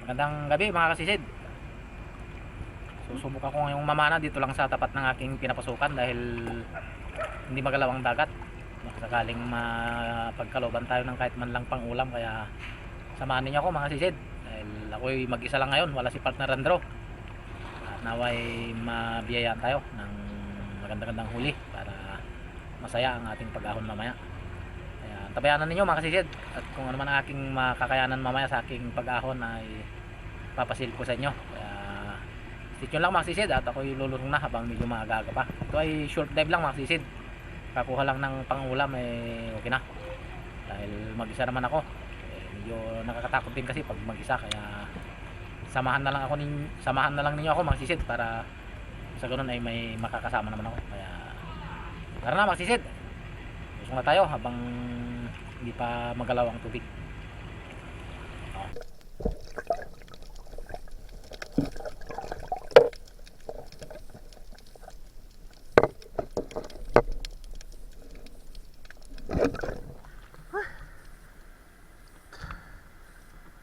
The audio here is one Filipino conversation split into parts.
Magandang gabi mga kasisid. Susubok ako ngayong mamana dito lang sa tapat ng aking pinapasukan dahil hindi magalaw ang dagat. Sakaling mapagkaloban tayo ng kahit man lang pang ulam, kaya samahan niyo ako mga kasisid. Dahil ako'y mag-isa lang ngayon, wala si partner Andro. At naway mabiyayaan tayo ng magandang huli para masaya ang ating pag-ahon mamaya. Kaya tabayanan ninyo mga kasisid, at kung ano man ang aking makakayanan mamaya sa aking pag-ahon ay papasil ko sa inyo. Kaya stick nyo lang mga sisid, at ako'y lulurong na habang medyo maaga pa. Ito ay short dive lang mga sisid, kakuha lang ng pangulam okay na. Dahil mag-isa naman ako, medyo nakakatakot din kasi pag mag-isa, kaya samahan na lang ninyo ako mga sisid, para sa ganun ay may makakasama naman ako. Kaya tara na mga sisid, usong na tayo habang hindi pa magalaw ang tubig.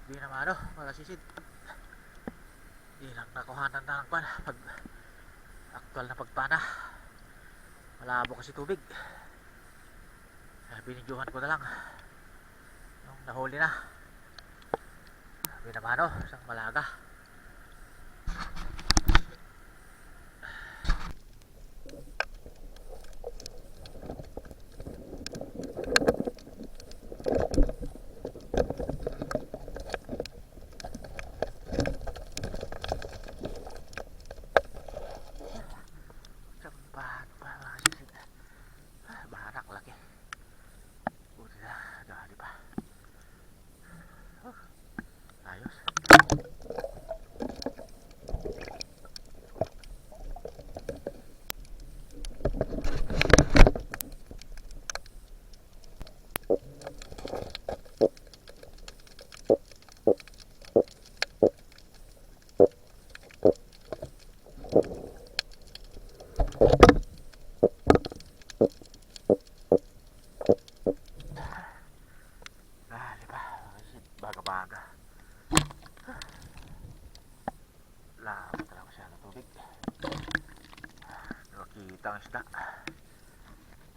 Hindi naman mga sisid, hindi lang nakuhanan na ng pan pag aktual na pagpana. Malabo kasi tubig, binidyohan ko na lang nung nahuli na. Sabi naman isang malaga. Sambahan pa mga sisid, bahanak laki. Buti na dali pa. Ayos. Dali pa mga sisid, baga-baga. Labo talaga siya ng tubig. Nakikita ang isda.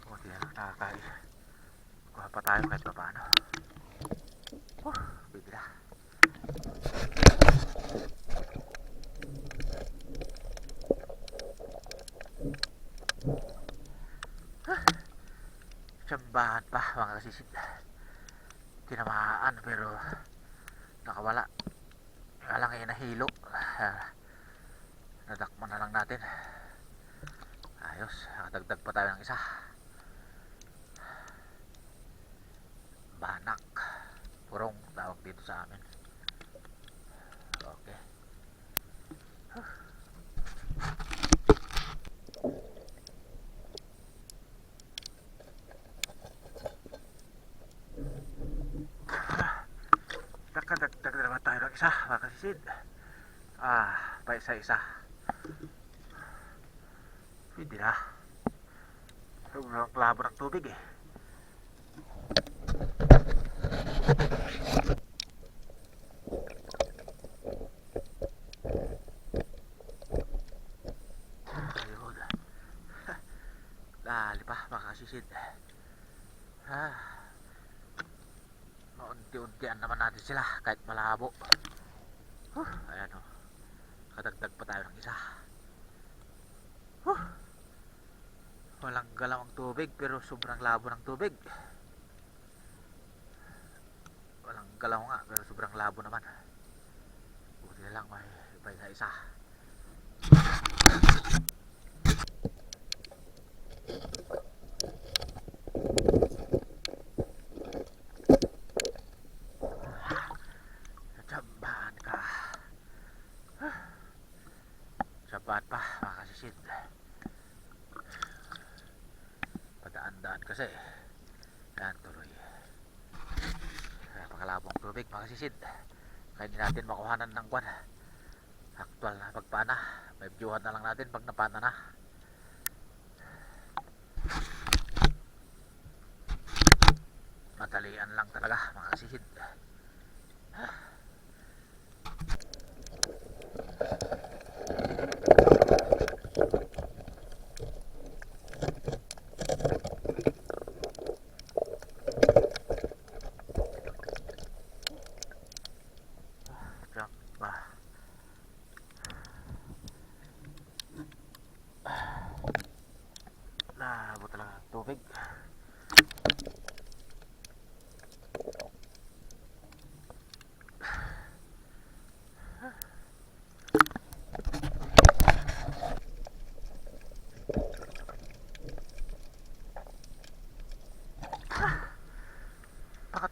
Buti na lang nakakain. Kuha pa tayo kahit pa paano. Bigla. Sambahan pa mga kasisid. Tinamaan pero nakawala. Alang ay nahilo. Nadakman na lang natin. Ayos, nakadagdag pa tayo ng isa. Banak, purong tawag dito sa amin. Okay. Nakadagdag na naman tayo ng isa mga kasisid. Pa isa-isa. Hindi na. Sobrang labo ng tubig Ayun. Dali pa mga kasisid. Maunti-untian naman natin sila kahit malabo. Ayan kadagdag pa tayo ng isa. Walang galaw ang tubig pero sobrang labo ng tubig. Walang galaw nga pero sobrang labo naman. Buti na lang may iba isa. Sambahan ka. Sambahan pa mga kasisid. Padaan-daan kasi. Yan tuloy. Napakalabong tubig mga kasisid. Kaya hindi natin makuhanan ng kwan. Aktual na pagpana. May viewhan na lang natin pag napana na. Madalian lang talaga mga kasisid.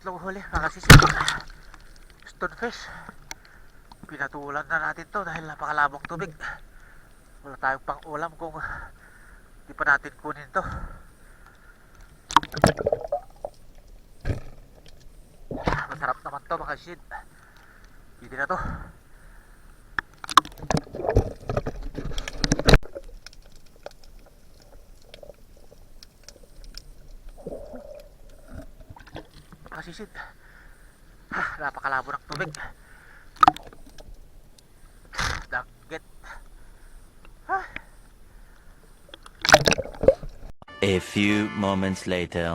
pangatlong huli mga sisid. Stonefish. Pinatulan na natin to dahil napakalabong tubig. Wala tayong pang ulam kung di pa natin kunin to. Masarap naman to mga sisid. Pwede na to. Mga sisid. Napakalabo ng tubig. Dagat. A few moments later.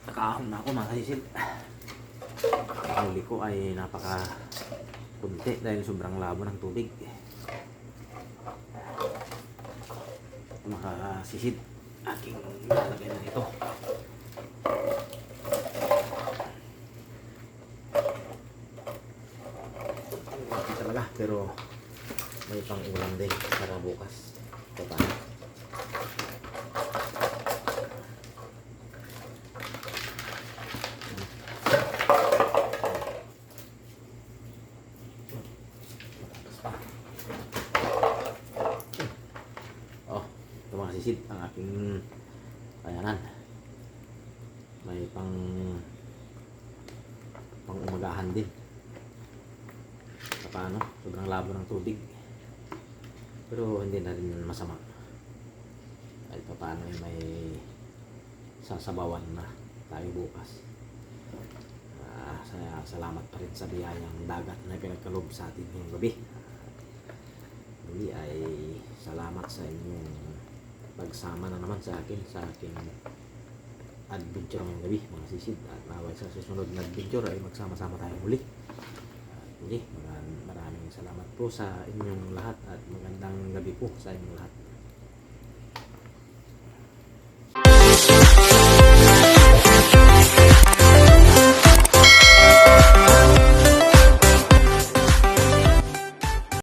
Nakaahon na ako mga sisid. Ang huli ko ay napaka kunti dahil sobrang labo ng tubig. Mga sisid, aking lalagay na ito. Kunti talaga pero may pang ulam din para bukas. Ito pa. Mga sisid ang aking kayanan. May pang umagahan din. Sa paano, sobrang labo ng tubig. Pero hindi na rin masama. Kahit pa paano ay may sasabawan na tayo bukas. Salamat pa rin sa biyayang dagat na pinagkalob sa atin ngayong gabi. Muli ay salamat sa inyong pagsama na naman sa akin sa aking adventure ngayong gabi mga sisid, at naway sa susunod na adventure ay magsama-sama tayo muli. Muli maraming salamat po sa inyong lahat at magandang gabi po sa inyong lahat.